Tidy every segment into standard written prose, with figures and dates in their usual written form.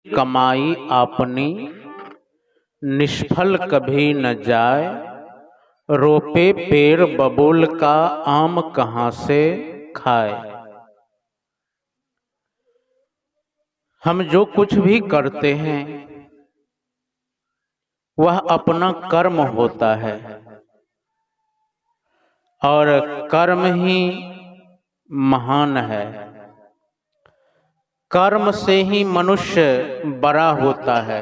कमाई आपनी निष्फल कभी न जाए। रोपे पेड़ बबूल का आम कहाँ से खाए। हम जो कुछ भी करते हैं वह अपना कर्म होता है और कर्म ही महान है। कर्म से ही मनुष्य बड़ा होता है।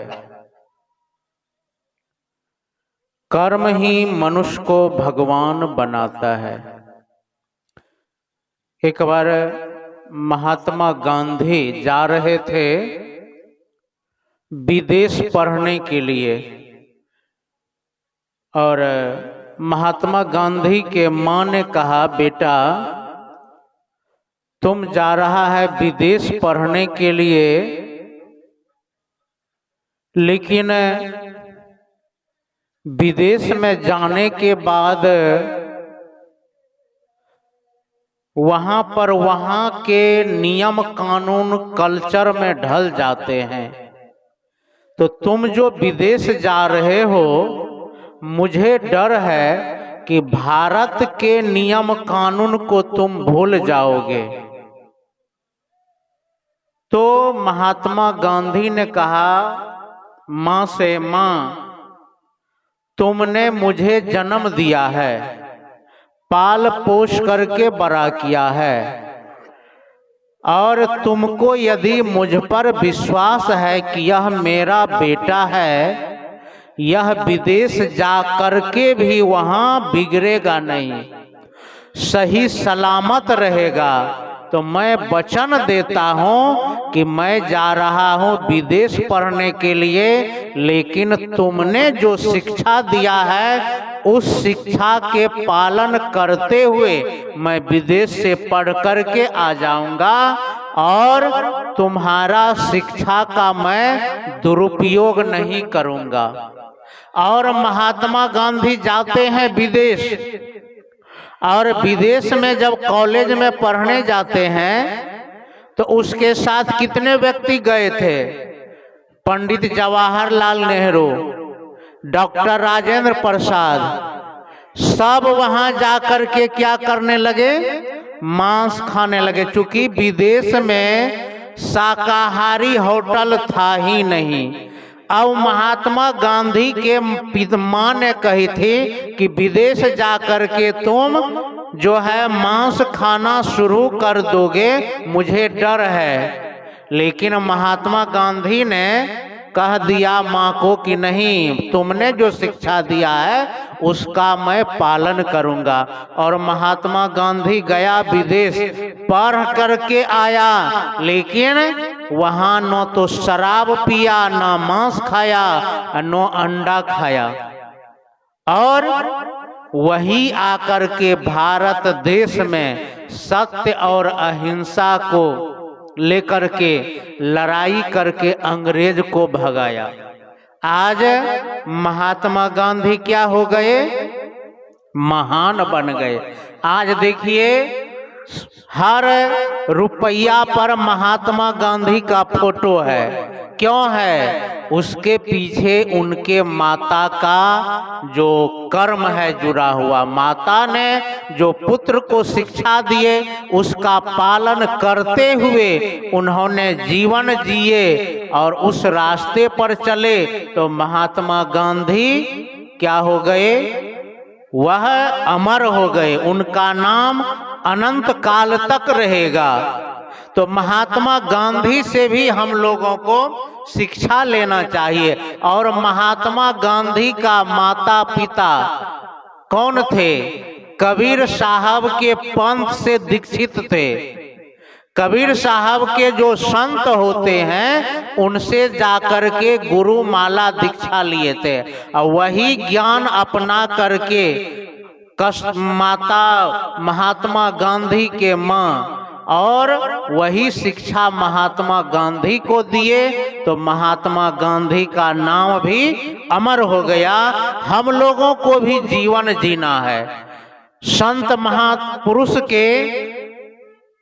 कर्म ही मनुष्य को भगवान बनाता है। एक बार महात्मा गांधी जा रहे थे विदेश पढ़ने के लिए और महात्मा गांधी के माँ ने कहा, बेटा तुम जा रहा है विदेश पढ़ने के लिए, लेकिन विदेश में जाने के बाद वहां पर वहां के नियम कानून कल्चर में ढल जाते हैं। तो तुम जो विदेश जा रहे हो, मुझे डर है कि भारत के नियम कानून को तुम भूल जाओगे। तो महात्मा गांधी ने कहा माँ से, माँ तुमने मुझे जन्म दिया है, पाल पोष करके बड़ा किया है, और तुमको यदि मुझ पर विश्वास है कि यह मेरा बेटा है, यह विदेश जा करके भी वहां बिगड़ेगा नहीं, सही सलामत रहेगा, तो मैं वचन देता हूं कि मैं जा रहा हूं विदेश पढ़ने के लिए, लेकिन तुमने जो शिक्षा दिया है उस शिक्षा के पालन करते हुए मैं विदेश से पढ़ करके आ जाऊंगा और तुम्हारा शिक्षा का मैं दुरुपयोग नहीं करूंगा। और महात्मा गांधी जाते हैं विदेश, और विदेश में जब कॉलेज में पढ़ने जाते हैं तो उसके साथ कितने व्यक्ति गए थे? पंडित जवाहरलाल नेहरू, डॉक्टर राजेंद्र प्रसाद, सब वहां जाकर के क्या करने लगे? मांस खाने लगे। चूंकि विदेश में शाकाहारी होटल था ही नहीं। अब महात्मा गांधी के मां ने कही थी कि विदेश जाकर के तुम जो है मांस खाना शुरू कर दोगे, मुझे डर है। लेकिन महात्मा गांधी ने कह दिया माँ को कि नहीं, तुमने जो शिक्षा दिया है उसका मैं पालन करूंगा। और महात्मा गांधी गया विदेश, पढ़ करके आया, लेकिन वहां न तो शराब पिया, न मांस खाया, न अंडा खाया, और वही आकर के भारत देश में सत्य और अहिंसा को लेकर के लड़ाई करके अंग्रेज को भगाया। आज महात्मा गांधी क्या हो गए? महान बन गए। आज देखिए हर रुपया पर महात्मा गांधी का फोटो है। क्यों है? उसके पीछे उनके माता का जो कर्म है जुड़ा हुआ। माता ने जो पुत्र को शिक्षा दिए उसका पालन करते हुए उन्होंने जीवन जिए और उस रास्ते पर चले, तो महात्मा गांधी क्या हो गए? वह अमर हो गए। उनका नाम अनंत काल तक रहेगा। तो महात्मा गांधी से भी हम लोगों को शिक्षा लेना चाहिए। और महात्मा गांधी का माता पिता कौन थे? कबीर साहब के पंथ से दीक्षित थे। कबीर साहब के जो संत होते हैं उनसे जाकर के गुरु माला दीक्षा लिए थे, और वही ज्ञान अपना करके माता महात्मा गांधी के माँ और वही शिक्षा महात्मा गांधी को दिए, तो महात्मा गांधी का नाम भी अमर हो गया। हम लोगों को भी जीवन जीना है। संत महापुरुष के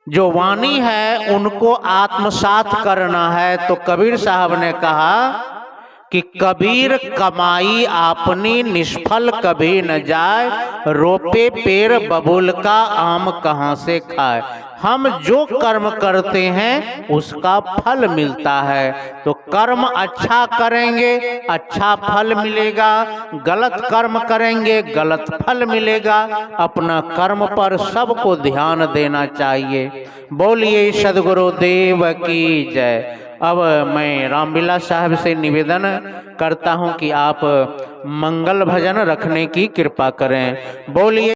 जो वाणी है उनको आत्मसात करना है। तो कबीर साहब ने कहा कि कबीर कमाई आपनी निष्फल कभी न जाए, रोपे पेड़ बबूल का आम कहाँ से खाए। हम जो कर्म करते हैं उसका फल मिलता है। तो कर्म अच्छा करेंगे अच्छा फल मिलेगा, गलत कर्म करेंगे गलत फल मिलेगा। अपना कर्म पर सबको ध्यान देना चाहिए। बोलिए सद्गुरु देव की जय। अब मैं रामविलास साहब से निवेदन करता हूं कि आप मंगल भजन रखने की कृपा करें। बोलिए।